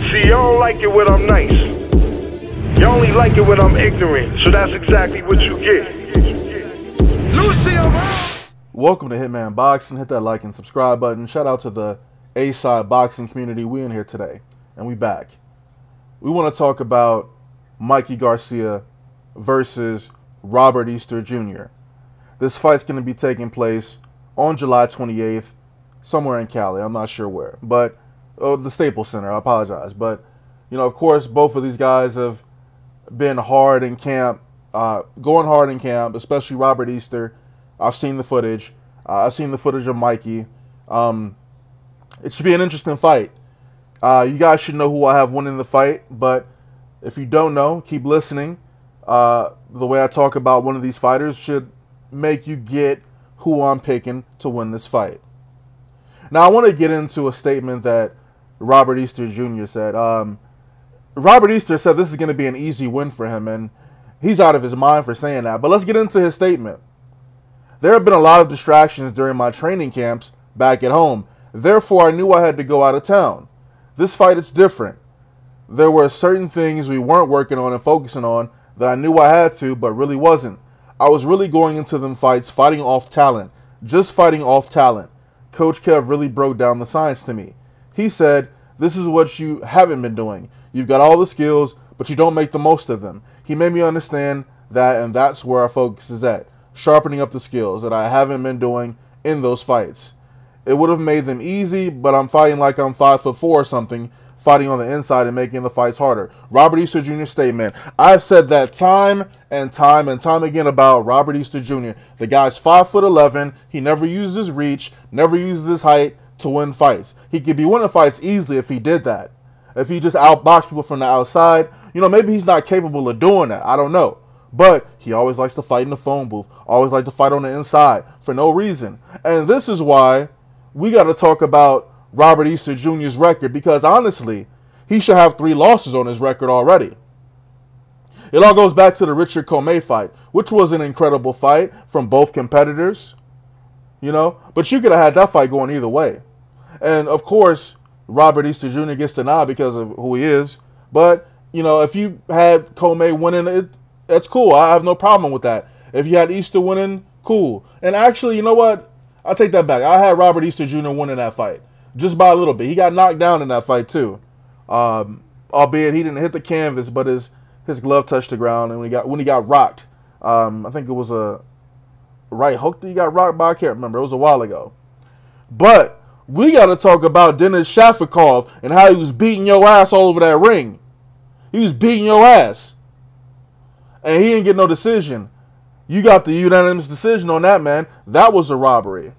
See, y'all don't like it when I'm nice. Y'all only like it when I'm ignorant. So that's exactly what you get. Welcome to Hitman Boxing. Hit that like and subscribe button. Shout out to the A-Side boxing community. We in here today, and we back. We want to talk about Mikey Garcia versus Robert Easter Jr. This fight's going to be taking place on July 28th, somewhere in Cali. I'm not sure where, but the Staples Center. I apologize, but you know, of course, both of these guys have been hard in camp, going hard in camp, especially Robert Easter. I've seen the footage. I've seen the footage of Mikey. It should be an interesting fight. You guys should know who I have winning the fight, but if you don't know, keep listening. The way I talk about one of these fighters should make you get who I'm picking to win this fight. Now, I want to get into a statement that Robert Easter Jr. said. Robert Easter said this is going to be an easy win for him, and he's out of his mind for saying that. But let's get into his statement. There have been a lot of distractions during my training camps back at home. Therefore, I knew I had to go out of town. This fight is different. There were certain things we weren't working on and focusing on that I knew I had to, but really wasn't. I was really going into them fights fighting off talent. Just fighting off talent. Coach Kev really broke down the science to me. He said, this is what you haven't been doing. You've got all the skills, but you don't make the most of them. He made me understand that, and that's where our focus is at. Sharpening up the skills that I haven't been doing in those fights. It would have made them easy, but I'm fighting like I'm 5'4" or something, fighting on the inside and making the fights harder. Robert Easter Jr. statement. I've said that time and time again about Robert Easter Jr. The guy's 5'11". He never uses his reach, never uses his height to win fights. He could be winning fights easily if he did that. If he just outboxed people from the outside, you know, maybe he's not capable of doing that. I don't know. But he always likes to fight in the phone booth. Always like to fight on the inside for no reason. And this is why we got to talk about Robert Easter Jr.'s record, because honestly, he should have 3 losses on his record already. It all goes back to the Richard Commey fight, which was an incredible fight from both competitors. You know, but you could have had that fight going either way. And of course, Robert Easter Jr. gets the nod because of who he is. But, you know, if you had Commey winning it, that's cool. I have no problem with that. If you had Easter winning, cool. And actually, you know what? I take that back. I had Robert Easter Jr. winning that fight. Just by a little bit. He got knocked down in that fight too. Albeit he didn't hit the canvas, but his glove touched the ground. And when he got rocked, I think it was a right hook that he got rocked by. I can't remember. It was a while ago. But we got to talk about Denis Shafikov and how he was beating your ass all over that ring. He was beating your ass. And he didn't get no decision. You got the unanimous decision on that, man. That was a robbery.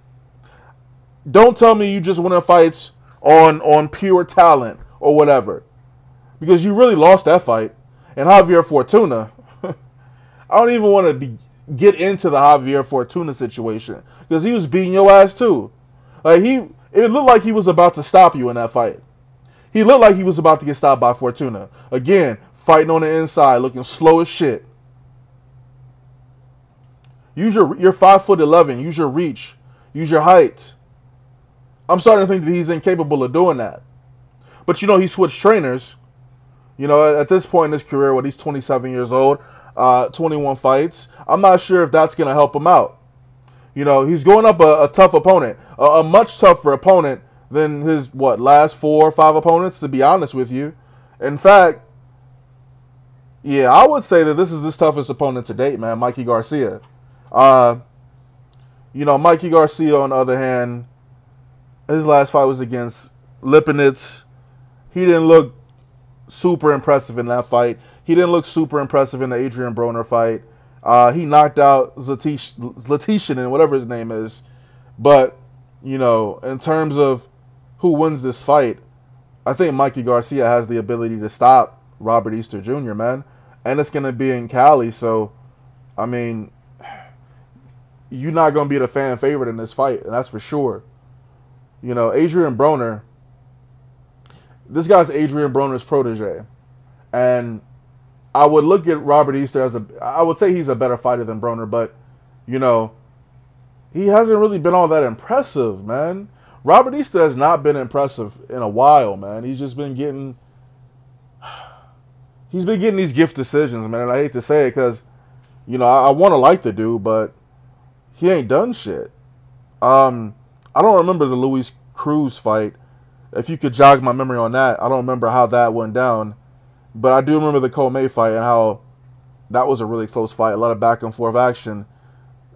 Don't tell me you just winning fights on pure talent or whatever. Because you really lost that fight. And Javier Fortuna, I don't even want to get into the Javier Fortuna situation. Because he was beating your ass too. Like it looked like he was about to stop you in that fight. He looked like he was about to get stopped by Fortuna. Again, fighting on the inside, looking slow as shit. You're 5'11". Use your reach. Use your height. I'm starting to think that he's incapable of doing that. But, you know, he switched trainers. You know, at this point in his career, when he's 27 years old, 21 fights, I'm not sure if that's going to help him out. You know, he's going up a tough opponent. A much tougher opponent than his, last 4 or 5 opponents, to be honest with you. In fact, yeah, I would say that this is his toughest opponent to date, man, Mikey Garcia. You know, Mikey Garcia, on the other hand, his last fight was against Lipinets. He didn't look super impressive in that fight. He didn't look super impressive in the Adrian Broner fight. He knocked out Zlaticanin, whatever his name is. But, you know, in terms of who wins this fight, I think Mikey Garcia has the ability to stop Robert Easter Jr., man. And it's going to be in Cali, so, I mean, you're not going to be the fan favorite in this fight, and that's for sure. You know, Adrian Broner, this guy's Adrian Broner's protege. And I would look at Robert Easter as I would say he's a better fighter than Broner, but, you know, he hasn't really been all that impressive, man. Robert Easter has not been impressive in a while, man. He's just been getting he's been getting these gift decisions, man. And I hate to say it because, you know, I want to like the dude, but he ain't done shit. I don't remember the Luis Cruz fight. If you could jog my memory on that, I don't remember how that went down. But I do remember the Comey fight and how that was a really close fight. A lot of back and forth action.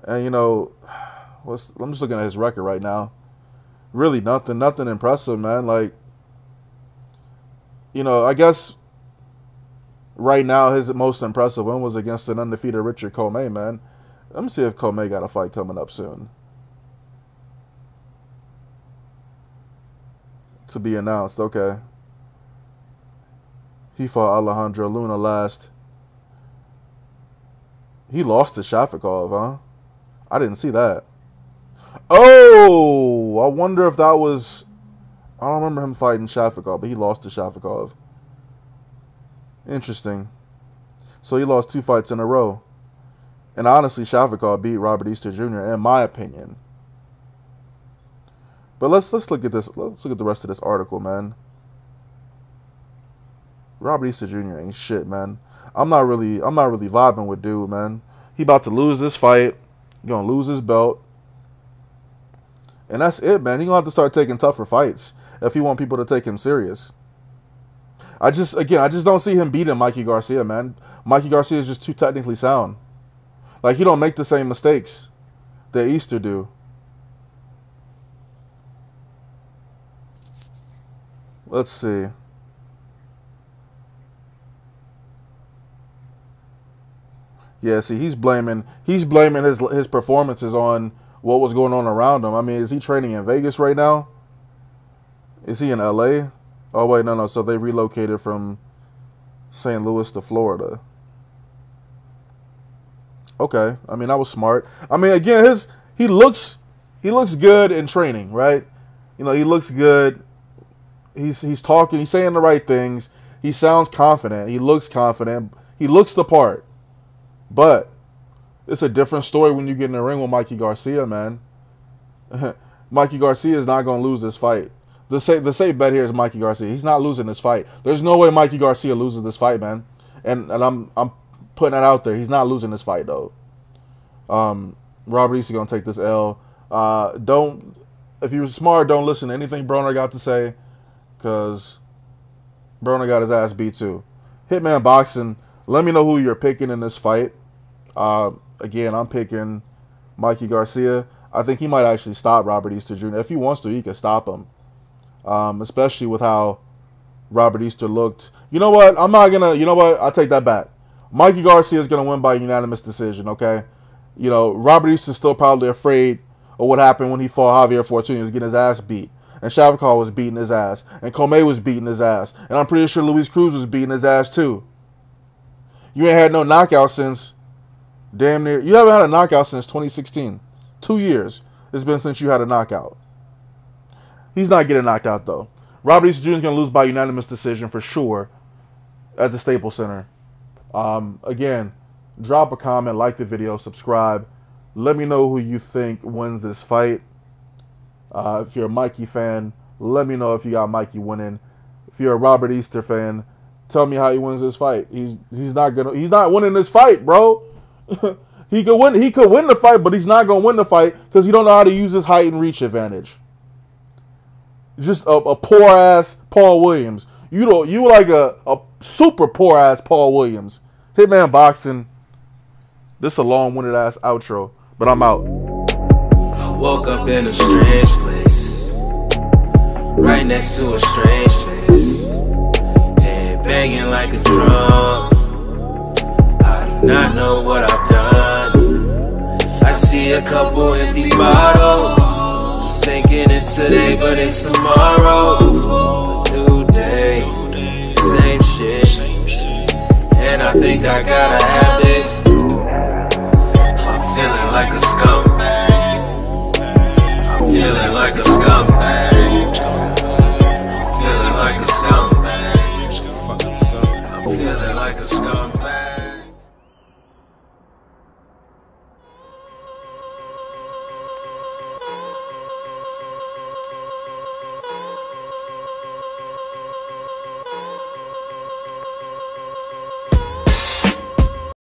And, you know, I'm just looking at his record right now. Really nothing impressive, man. Like, you know, I guess right now his most impressive win was against an undefeated Richard Comey, man. Let me see if Comey got a fight coming up soon. To be announced, okay. He fought Alejandro Luna last. He lost to Shafikov, huh? I didn't see that. Oh, I wonder if that was... I don't remember him fighting Shafikov, but he lost to Shafikov. Interesting. So he lost 2 fights in a row. And honestly, Shafikov beat Robert Easter Jr., in my opinion. But let's look at this. Let's look at the rest of this article, man. Robert Easter Jr. ain't shit, man. I'm not really vibing with dude, man. He about to lose this fight. He gonna lose his belt. And that's it, man. He gonna have to start taking tougher fights if he want people to take him serious. I just don't see him beating Mikey Garcia, man. Mikey Garcia is just too technically sound. Like, he don't make the same mistakes that Easter do. Let's see. Yeah, see, he's blaming his performances on what was going on around him. I mean, is he training in Vegas right now? Is he in LA? Oh wait, no. So they relocated from St. Louis to Florida. Okay, I mean, that was smart. I mean, again, he looks good in training, right? You know, he looks good. He's talking. He's saying the right things. He sounds confident. He looks confident. He looks the part. But it's a different story when you get in the ring with Mikey Garcia, man. Mikey Garcia is not going to lose this fight. The safe bet here is Mikey Garcia. He's not losing this fight. There's no way Mikey Garcia loses this fight, man. And I'm putting that out there. He's not losing this fight, though. Robert Easter going to take this L. If you're smart, don't listen to anything Broner got to say, because Broner got his ass beat too. Hitman Boxing, let me know who you're picking in this fight. Again, I'm picking Mikey Garcia. I think he might actually stop Robert Easter Jr. If he wants to, he can stop him. Especially with how Robert Easter looked. You know what? You know what? I'll take that back. Mikey Garcia is going to win by unanimous decision, okay? You know, Robert Easter's still probably afraid of what happened when he fought Javier Fortuna. He was getting his ass beat. And Shafikov was beating his ass. And Comey was beating his ass. And I'm pretty sure Luis Cruz was beating his ass too. You ain't had no knockout since damn near... You haven't had a knockout since 2016. 2 years it's been since you had a knockout. He's not getting knocked out, though. Robert Easter Jr. is going to lose by unanimous decision for sure at the Staples Center. Again, drop a comment, like the video, subscribe. Let me know who you think wins this fight. If you're a Mikey fan, let me know if you got Mikey winning. If you're a Robert Easter fan, tell me how he wins this fight. He's not winning this fight, bro. He could win the fight, but he's not gonna win the fight because he don't know how to use his height and reach advantage. Just a poor ass Paul Williams. You like a super poor ass Paul Williams. Hitman Boxing. This is a long-winded ass outro, but I'm out. I woke up in a strange place, right next to a strange face, head banging like a drum. I do not know what I've done. I see a couple empty bottles, thinking it's today but it's tomorrow. A new day, same shit, and I think I gotta have it. I'm feeling like a scumbag. I'm feeling like a scumbag. I'm feeling like a scumbag.